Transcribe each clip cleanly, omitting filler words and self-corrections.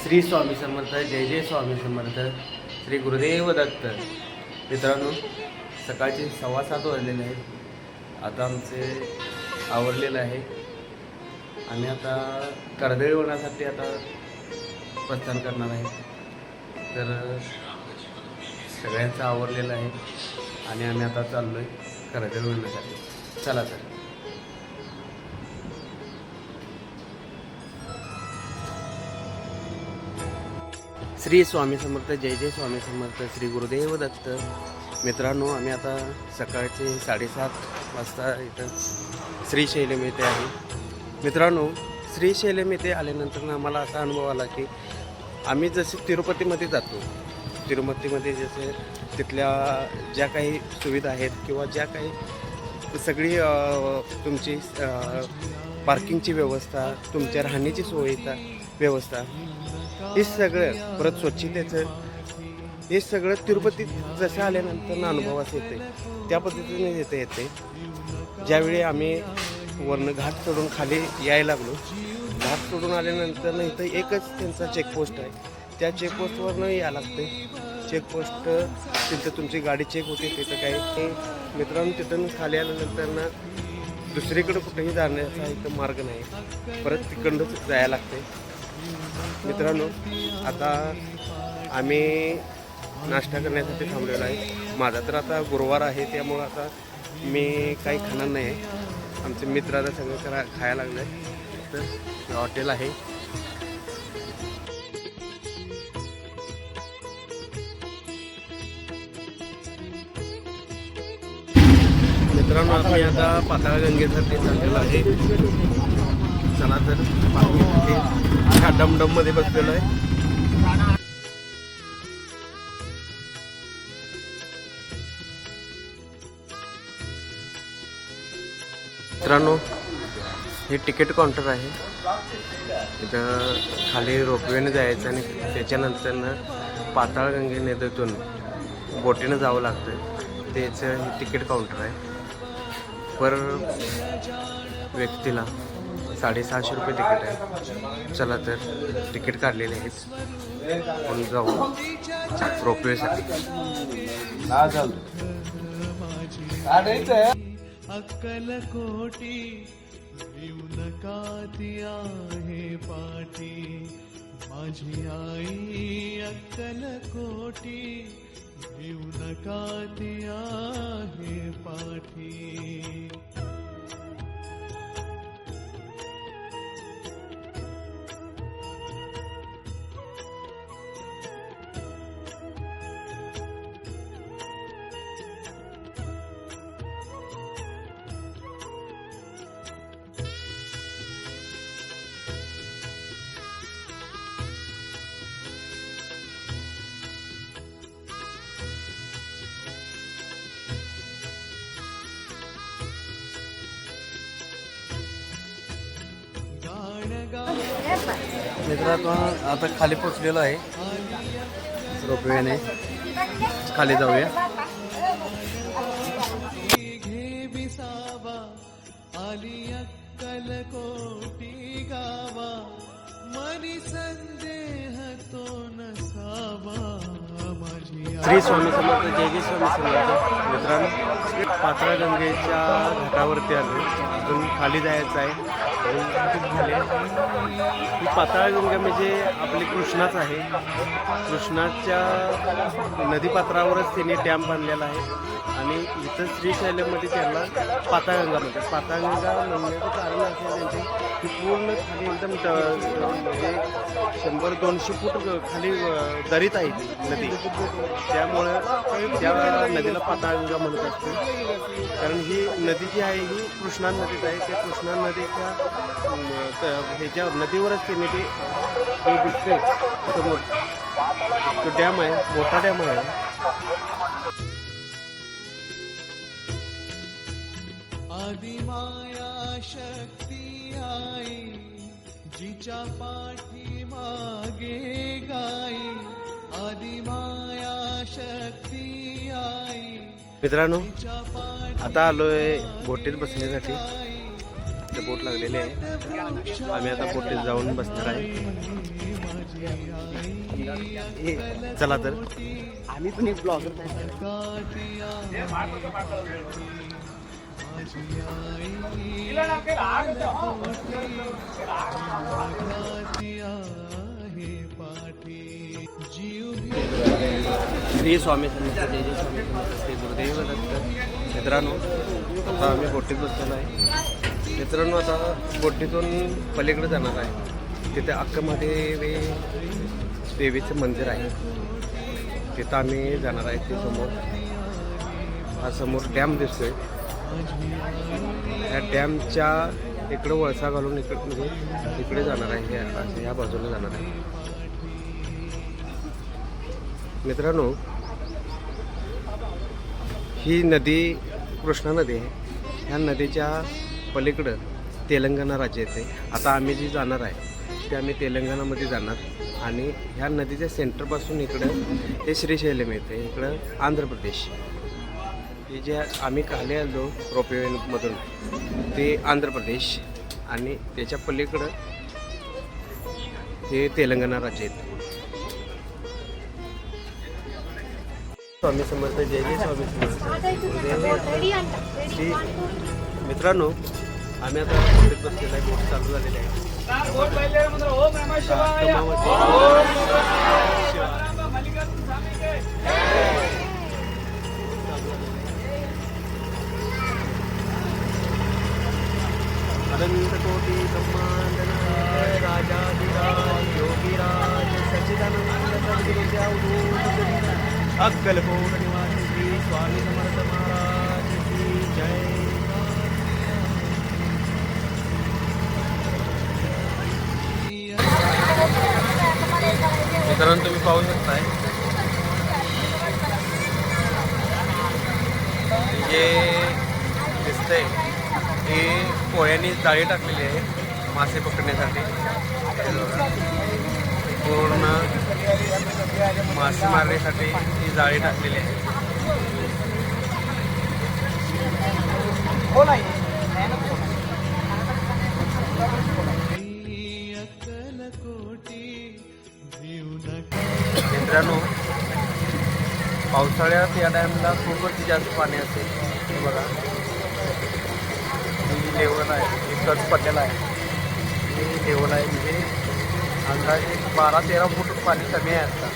श्री स्वामी समर्थ, जय जय स्वामी समर्थ, श्री गुरुदेव दत्त. मित्रांनो, सकाळचे 7:15 वाजलेले आहेत. आता आमचे आवरलेलं आहे. आम्ही आता कर्दळीवनासाठी आता प्रस्थान करणार आहे. तर सगळ्यांचं आवरलेलं आहे आणि आम्ही आता चाललो आहे कर्दळीवनासाठी. चला तर. श्री स्वामी समर्थ, जय जय स्वामी समर्थ, श्री गुरुदेव दत्त. मित्रांनो, आम्ही आता सकाळचे 7:30 वाजता इथं श्रीशैलम येथे आहे. मित्रांनो, श्रीशैलम येथे आल्यानंतर आम्हाला असा अनुभव आला की आम्ही जसे तिरुपतीमध्ये जातो, तिरुपतीमध्ये जसे तिथल्या ज्या काही सुविधा आहेत किंवा ज्या काही सगळी तुमची पार्किंगची व्यवस्था, तुमच्या राहण्याची सोयीचा व्यवस्था, हे सगळं परत स्वच्छतेचं, हे सगळं तिरुपतीत जसं आल्यानंतर अनुभवास येते त्या पद्धतीने येते. ज्यावेळी आम्ही वरनं घाट चढून खाली यायला लागलो, घाट चढून आल्यानंतर इथं एकच त्यांचा चेकपोस्ट आहे. त्या चेकपोस्टवरनं यायला लागते. चेकपोस्ट तिथं तुमची गाडी चेक होते. तिथं काही मित्रांनो, तिथून खाली आल्यानंतर ना दुसरीकडं कुठेही जाण्याचा इथं मार्ग नाही, परत तिकडंच जायला लागते. मित्रांनो, आता आम्ही नाश्ता करण्यासाठी थांबलेलो आहे. माझा तर आता गुरुवार आहे, त्यामुळं आता मी काही खाणार नाही आहे. आमचे मित्र आता सगळं खायला लागलं आहे. तर हॉटेल आहे. मित्रांनो, आम्ही आता पाताळगंगेसाठी चाललेलो आहे. चला तर, ह्या डमडममध्ये बसलेलो आहे. मित्रांनो, हे तिकीट काउंटर आहे. इथं खाली रोपवेने जायचं आणि त्याच्यानंतरनं पाताळगंगे नदीतून बोटीनं जावं लागतं. त्याचं हे तिकीट काउंटर आहे. पर व्यक्तीला 650 रुपये तिकीट आहे. चला तर, तिकीट काढलेले आहेत. आपण जाऊ रोपवेसाठी. अक्कलकोटी येऊन काती आहे पाठी, माझी आई अक्कलकोटी येऊन काती आहे पाठी. मित्रांनो, आता खाली पोचलेलो आहे. रोपवेने खाली जाऊया. घे विसावा आली अक्कलकोटी गावा, मनी संदेह तो नसावा माझी. श्री स्वामी समर्थ, जय जय स्वामी समर्थ. मित्रांनो, पाताळगंगेच्या घाटावरती आलो. अजून खाली जायचं आहे. ही पाताळगंगा म्हणजे आपली कृष्णाच आहे. कृष्णाच्या नदीपात्रावरच तिने डॅम बांधलेला आहे आणि इथं श्रीशैलममध्ये त्याला पाताळगंगा म्हणतात. पाताळगंगा म्हणण्याचं कारण असं त्यांचे की पूर्ण खाली एकदम म्हणजे 100-200 फूट खाली दरीत आहे ती नदी. त्यामुळं त्या नदीला पाताळगंगा म्हणत असते. कारण ही नदी जी आहे ही कृष्णा नदीच आहे. त्या कृष्णा नदीच्या ह्याच्या नदीवरच तिने ते दिसते समोर तो डॅम आहे, मोठा डॅम आहे. आदिमाया शक्ती आई, जिच्या पाठी मागे गाई, आदिमाया शक्ती आई. मित्रांनो, आता आलोय बोटीत बसण्यासाठी. बोट लागलेली आहे. आम्ही आता बोटीत जाऊन बसणार आहे. चला तर आम्ही पण एक ब्लॉगर श्री स्वामी समर्थ जय जय स्वामी समर्थ श्री गुरुदेव दत्त. मित्रांनो आता आम्ही बोटीत बसलेलो आहे. मित्रांनो आता बोटीतून पलीकडे जाणार आहे. तिथे अक्कमहादेवी देवीचं मंदिर आहे. तिथं आम्ही जाणार आहे. ते समोर हा समोर डॅम दिसतोय. या डॅमच्या इकडं वळसा घालून इकडे म्हणजे इकडे जाणार आहे. ह्या बाजूला जाणार आहे. मित्रांनो ही नदी कृष्णा नदी आहे. ह्या नदीच्या पलीकडं तेलंगणा राज्य येते. आता आम्ही जी जाणार आहे ते आम्ही तेलंगणामध्ये जाणार आणि ह्या नदीच्या सेंटरपासून इकडं हे श्रीशैलम येते. इकडं आंध्र प्रदेश. हे जे आम्ही खाली आलो रोपवेमधून ते आंध्र प्रदेश आणि त्याच्या पलीकडं हे तेलंगणा राज्य येतं. स्वामी समर्थ जय जय स्वामी समर्थ. श्री मित्रांनो आम्ही आता बोटीत बसलेला आहे. बोट चालू झालेली आहे. अनंत कोटी ब्रह्मांड नायक राजाधिराज योगीराज सच्चिदानंद सद्गुरुच्या अवधूत अक्कलकोट निवासी श्री स्वामी समर्थ महाराज की जय. मित्रांनो तुम्ही पाहू शकताय जे दिसतंय हे पोळ्यांनी जाळी टाकलेली आहे मासे पकडण्यासाठी. पूर्ण मासे मारण्यासाठी ही जाळी टाकलेली आहे. मित्रांनो पावसाळ्यात या डॅमला खूपच जास्त पाणी असेल. हे बघा ही लेवल आहे. हे कच पडलेलं आहे. ही लेवल आहे म्हणजे अंदाजे 12-13 फूट पाणी कमी आहे आता.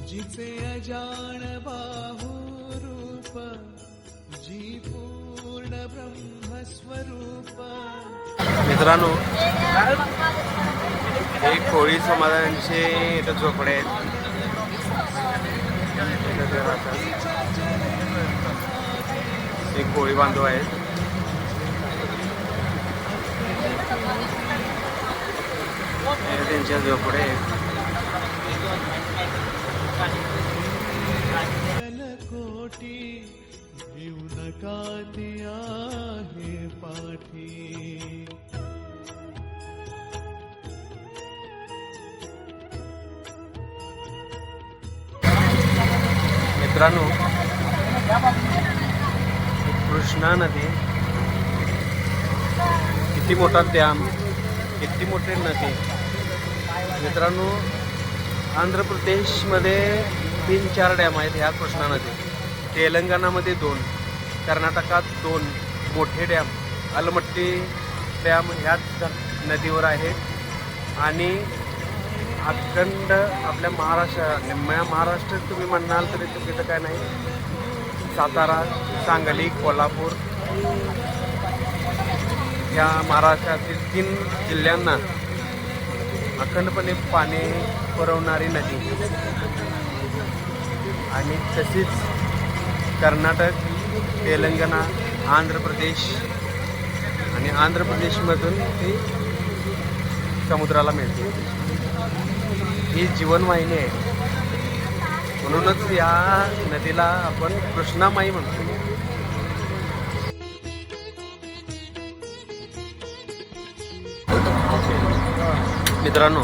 जिचे अजान बाहू रूप जी पूर्ण ब्रह्मस्वरूप. मित्रांनो हे कोळी समाजांचे इथं झोपडे आहेत. हे कोळी बांधव आहेत. हे त्यांच्या झोपडे आहेत. कोटी भिऊ नका ती आहे पाठी. मित्रांनो कृष्णा नदी किती मोठा डॅम, किती मोठे नदी. मित्रांनो आंध्र प्रदेशमध्ये 3-4 डॅम आहेत ह्या कृष्णा नदी. तेलंगणामध्ये 2, कर्नाटकात 2 मोठे डॅम, अलमट्टी डॅम ह्याच नदीवर आहेत. आणि अखंड आपल्या महाराष्ट्रात तुम्ही म्हणाल तरी चुकीचं काय नाही. सातारा, सांगली, कोल्हापूर या महाराष्ट्रातील 3 जिल्ह्यांना अखंडपणे पाणी पुरवणारी नदी. आणि तशीच कर्नाटक, तेलंगणा, आंध्र प्रदेश आणि आंध्र प्रदेशमधून ती समुद्राला मिळते. ही जीवनवाहिनी आहे. म्हणूनच या नदीला आपण कृष्णामाई म्हणतो. मित्रांनो,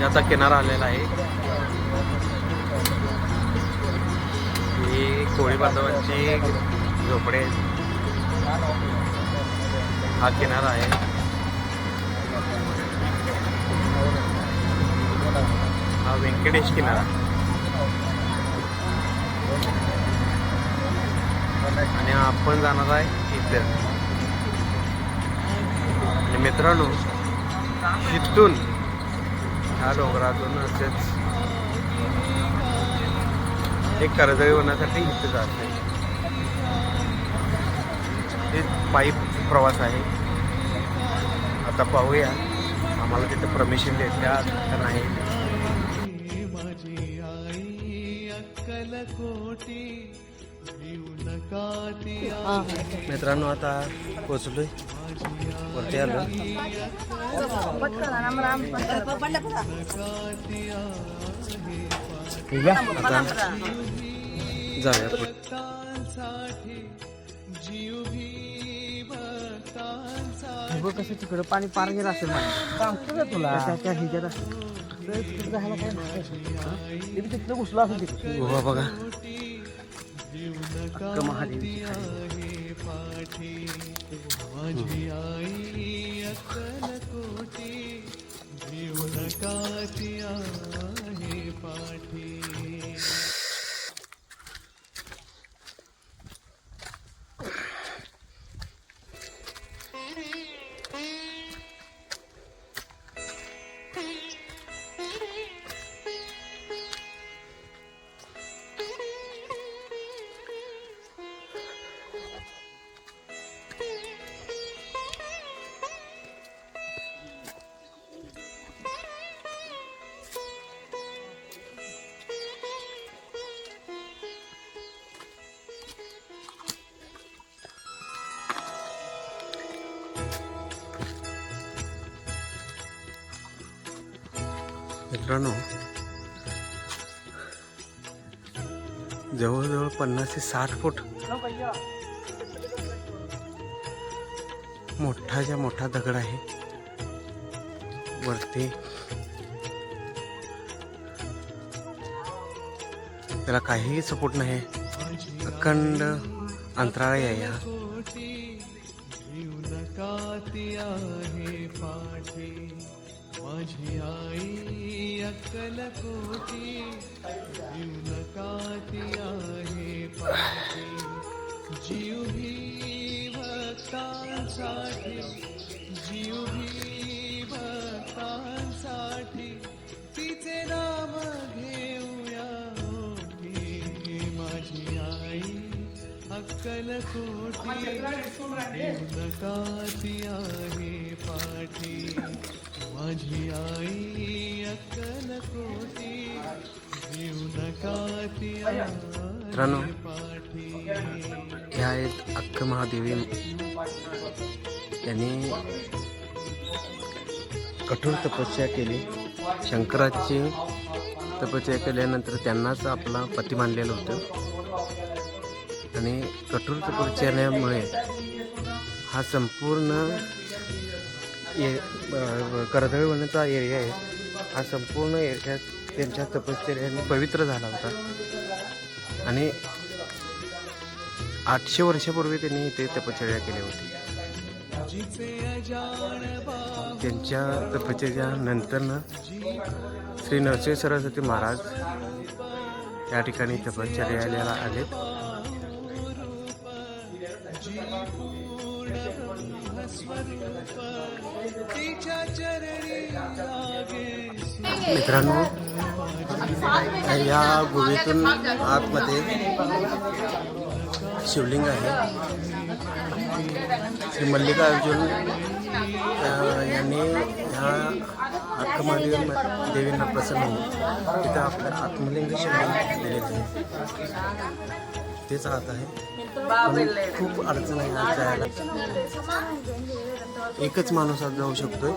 याचा किनारा आलेला आहे. ही कोळी बांधवांची झोपडे आहेत. हा किनारा आहे. हा व्यंकटेश किनारा. आणि आपण जाणार आहे इथे. आणि मित्रांनो, इथून ह्या डोंगरातून असेच एक कर्दळी होण्यासाठी इथे जाते. हे पायी प्रवास आहे. आता पाहूया आम्हाला तिथे परमिशन देतात का नाही. माझी आई अक्कलकोटी भिऊ नका ती मित्रांनो, आता पोचलोय, वरती आलो. आता जाऊया पुढे. भक्तांसाठी जीव भी भक्तांसाठी. बघ कसं तिकडं पाणी पार गेलं असेल सांगतो का तुला त्या ह्याच्यात तिथलं घुसलं असेल तिकडे गुहा बघा. अक्क महादेवी आहे पाठी माझी आई अक्कलकोटी भिऊ नका ती आहे पाठी. मित्रांनो, जवळजवळ 50 ते 60 फूट मोठाच्या मोठा दगड आहे. वरती त्याला काहीही सपोर्ट नाही. अखंड अंतराळ आहे हा. भिऊ नका ती आहे पाठी माझी आई अक्कलकोटी भिऊ नका ती आहे पाठी. जीव भी भक्तांसाठी जीव भी भक्तांसाठी तिचे नाम घेऊया ओठी. माझी आई अक्कलकोटी भिऊ नका ती आहे पाठी माझी आई अक्कलकोटी भिऊ नका ती मित्रांनो, आहे पाठी. ह्या आहेत अक्क महादेवी. त्यांनी कठोर तपस्या केली. शंकराची तपस्या केल्यानंतर त्यांनाच आपला पती मानलेलं होतं. आणि कठोर तपश्चर्यामुळे हा संपूर्ण कर्दळी वनाचा एरिया आहे. हा संपूर्ण एरिया त्यांच्या तपश्चर्याने पवित्र झाला होता. आणि 800 वर्षापूर्वी त्यांनी इथे तपश्चर्या केली होती. त्यांच्या तपश्चर्यानंतरनं श्री नरसिंह सरस्वती महाराज या ठिकाणी तपश्चर्याला आलेत. मित्रांनो, या गुहेतून आतमध्ये शिवलिंग आहे. श्री मल्लिकार्जुन यांनी ह्या अक्कमादेवी देवींना प्रसन्न होऊन तिथं आपलं आत्मलिंग शिवलिंग दिलेलं आहे. तेच आत आहे. पण खूप अडचण आहे आज जायला. एकच माणूस आज जाऊ शकतोय.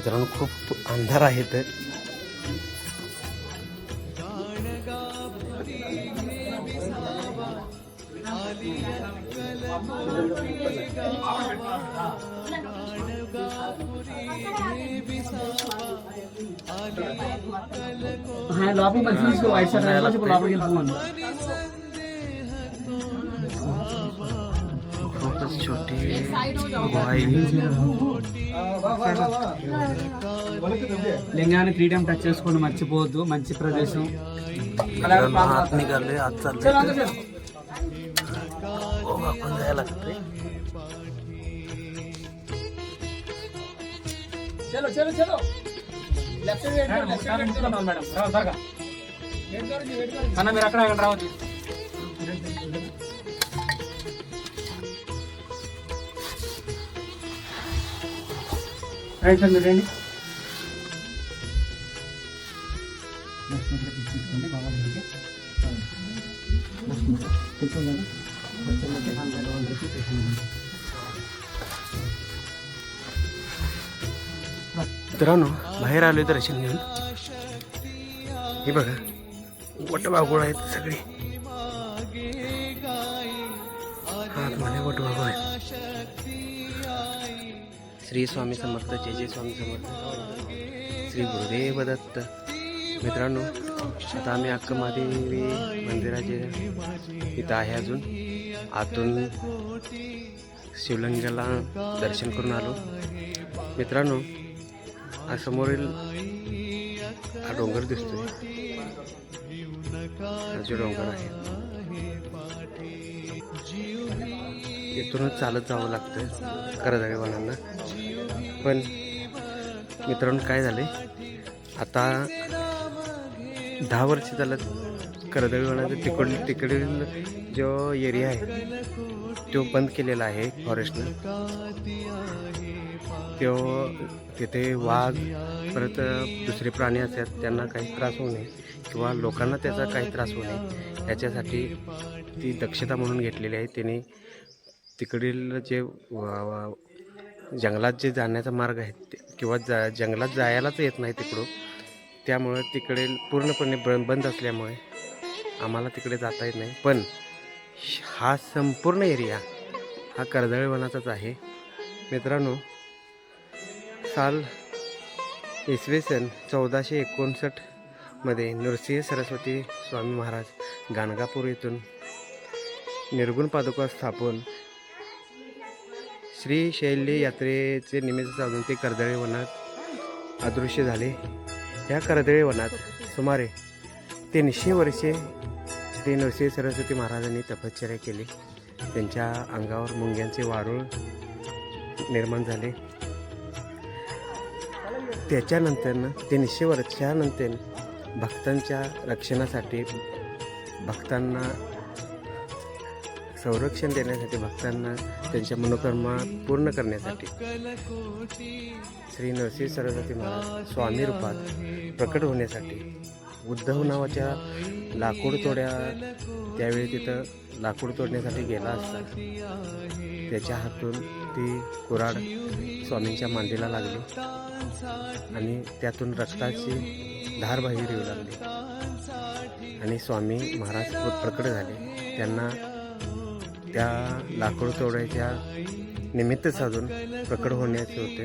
मित्रांनो खूप अंधार आहे तर हाँ लॉबी मजलिस को वाइट साइड से लॉबी के फोन खूपच छोटी गुहा आहे. లింగాన్ని 3 టైం టచ్ చేసుకోండి మర్చిపోవద్దు మంచి ప్రదేశం मित्रांनो आत निघाले आत चालले हो आपण जायला लागतंय. चलो चलो चलो लेफ्ट साइड मैडम राव बघा खाना मेरा अकड़ा राव राइट साइड में रेंडी मित्रांनो बाहेर आलोय दर्शन घेऊन. हे बघा वटवाघूळ आहेत सगळे. आतमध्ये वटवाघूळ आहेत. श्री स्वामी समर्थ जय जय स्वामी समर्थ श्री गुरुदेव दत्त. मित्रांनो आता आम्ही अक्कमादेवी मंदिराचे इथं आहे. अजून आतून शिवलिंगाला दर्शन करून आलो. मित्रांनो हा समोरील हा डोंगर दिसतोय. हा जो डोंगर आहे इथूनच चालत जावं लागतं करदळे वनांना. पण मित्रांनो काय झाले आता 10 वर्ष झालं करदळे वनाचा तिकडील जो एरिया आहे तो बंद केलेला आहे फॉरेस्टनं. तो तिथे वाघ परत दुसरे प्राणी असतात त्यांना काही त्रास होऊ नये किंवा लोकांना त्याचा काही त्रास होऊ नये याच्यासाठी ती दक्षता म्हणून घेतलेली आहे. त्याने तिकडील जे जंगलात जे जाण्याचा मार्ग आहे किंवा जंगलात जायलाच येत नाही तिकडून, त्यामुळं तिकडे पूर्णपणे बंद असल्यामुळे आम्हाला तिकडे जाता येत नाही. पण हा संपूर्ण एरिया हा करदळे वनाचाच आहे. मित्रांनो साल इसवी सन 1459 मध्ये नृसिंह सरस्वती स्वामी महाराज गाणगापूर येथून निर्गुण पादुका स्थापन श्री शैल्य यात्रेचे निमित्त साधून ते करदळे वनात अदृश्य झाले. या करदळे वनात सुमारे 300 वर्षे श्री नरसिंह सरस्वती महाराजांनी तपश्चर्या केली. त्यांच्या अंगावर मुंग्यांचे वारूळ निर्माण झाले. त्याच्यानंतर 300 वर्षानंतर भक्तांच्या रक्षणासाठी भक्तांना संरक्षण देण्यासाठी भक्तांना त्यांच्या मनोकामना पूर्ण करण्यासाठी श्री नरसिंह सरस्वती महाराज स्वामी रूपात प्रकट होण्यासाठी उद्धव नावाच्या लाकूड तोड्या त्यावेळी तिथं लाकूड तोडण्यासाठी गेला असता त्याच्या हातून ती कुऱ्हाड स्वामींच्या मांडीला लागली आणि त्यातून रक्ताची धार बाहेर येऊ लागली आणि स्वामी महाराज प्रकट झाले. त्यांना त्या लाकूड तोडायच्या निमित्त साधून प्रकट होण्याचे होते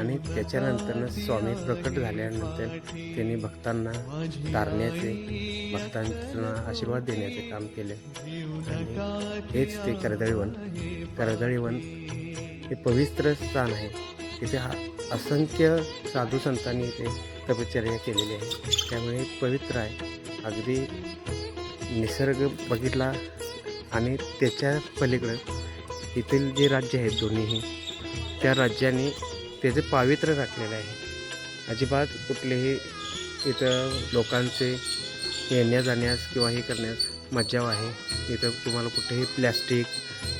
आणि त्याच्यानंतर स्वामी प्रकट झाल्यानंतर त्यांनी भक्तांना तारण्याचे भक्तांना आशीर्वाद देण्याचे काम केले. आणि हेच ते करदळे वन हे पवित्र स्थान आहे. तिथे असंख्य साधू संतांनी इथे तपश्चर्या केलेली आहे. त्यामुळे पवित्र आहे. अगदी निसर्ग बघितला आणि त्याच्या पलीकडं इथील जे राज्य आहेत दोन्हीही त्या राज्याने त्याचे पावित्र्य राखलेलं आहे. अजिबात कुठलेही इथं लोकांचे येण्या जाण्यास किंवा हे करण्यास मज्जाव आहे. इथं तुम्हाला कुठेही प्लॅस्टिक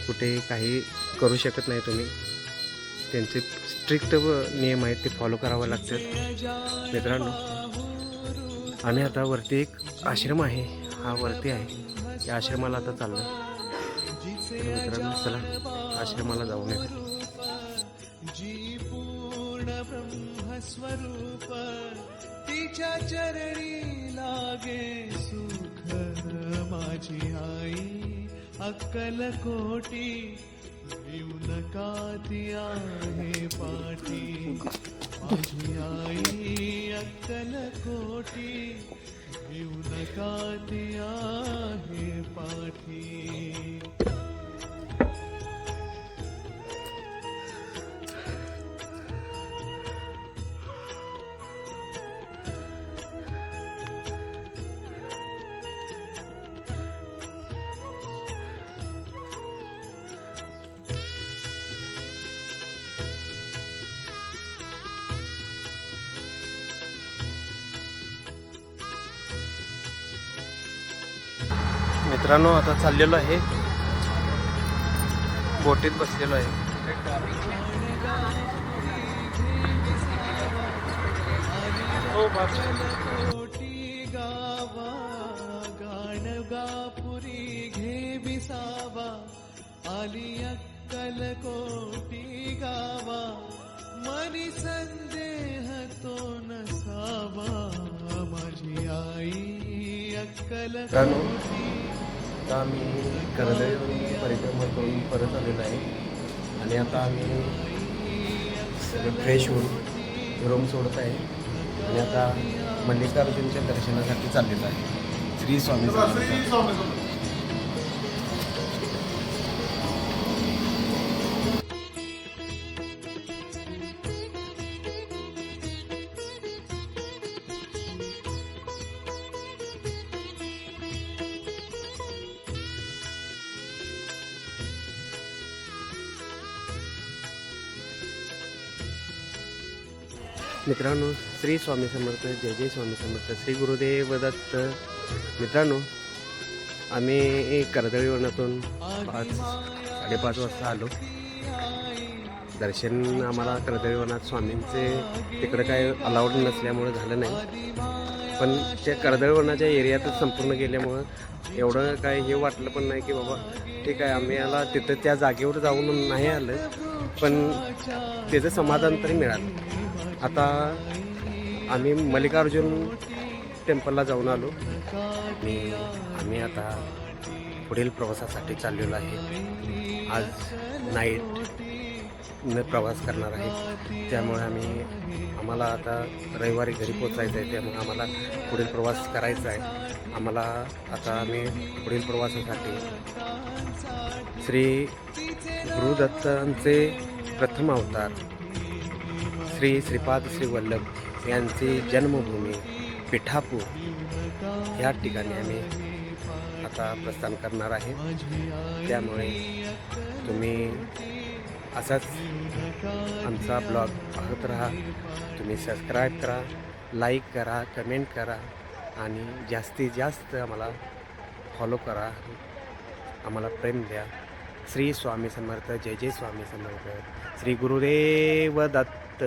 कुठेही काही करू शकत नाही तुम्ही. त्यांचे स्ट्रिक्ट नियम आहेत ते फॉलो करावे लागतात. मित्रांनो आम्ही आता वरती एक आश्रम आहे हा वरती आहे या आश्रमाला आता चाललो. मित्रांनो चला आश्रमाला जाऊन येतो. ब्रह्मस्वरूप तिच्या चरणी लागे सुख माझी आई अक्कलकोटी येऊ नका ती आहे पाठी माझी आई अक्कलकोटी येऊ नका ती आहे पाठी. मित्रांनो आता चाललेलो आहे, बोटीत बसलेलो आहे. कोटी गावा गाणगापुरी घे विसावा आली अक्कल कोटी गावा मनी संदेह तो नसावा माझी आई अक्कल मित्रांनो आता आम्ही कर्दळीवरून परिक्रमा करून परत आलेलो आहे आणि आता आम्ही फ्रेश होऊन रूम सोडत आहे आणि आता मल्लिकार्जुनच्या दर्शनासाठी चाललेलो आहे. श्री स्वामी समर्थ. मित्रांनो श्री स्वामी समर्थ, जय जय स्वामी समर्थ, श्री गुरुदेव दत्त. मित्रांनो आम्ही कर्दळीवनातून 5:30 वाजता आलो. दर्शन आम्हाला कर्दळीवनात स्वामींचे तिकडे काय अलाउड नसल्यामुळे झालं नाही, पण त्या कर्दळीवनाच्या एरियातच संपूर्ण गेल्यामुळं एवढं काय हे वाटलं पण नाही की बाबा ठीक आहे आम्ही याला तिथं त्या जागेवर जाऊन नाही आलं, पण त्याचं समाधान तरी मिळालं. आता आम्ही मल्लिकार्जुन टेम्पलला जाऊन आलो आणि आम्ही आता पुढील प्रवासासाठी चाललेलो आहे. आज नाईट प्रवास करणार आहे, त्यामुळे आम्हाला आता रविवारी घरी पोचायचं आहे, त्यामुळे आम्हाला पुढील प्रवास करायचा आहे. आम्हाला आता आम्ही पुढील प्रवासासाठी श्री गुरुदत्तांचे प्रथम अवतार श्री श्रीपाद श्री वल्लभ यांची जन्मभूमी पिठापूर या ठिकाणी आम्ही आता प्रस्थान करणार आहे. त्यामुळे तुम्ही असाच आमचा ब्लॉग पाहत राहा. तुम्ही सबस्क्राईब करा, लाईक करा, कमेंट करा आणि जास्तीत जास्त आम्हाला फॉलो करा, आम्हाला प्रेम द्या. श्री स्वामी समर्थ, जय जय स्वामी समर्थ, श्री गुरुदेव दत्त.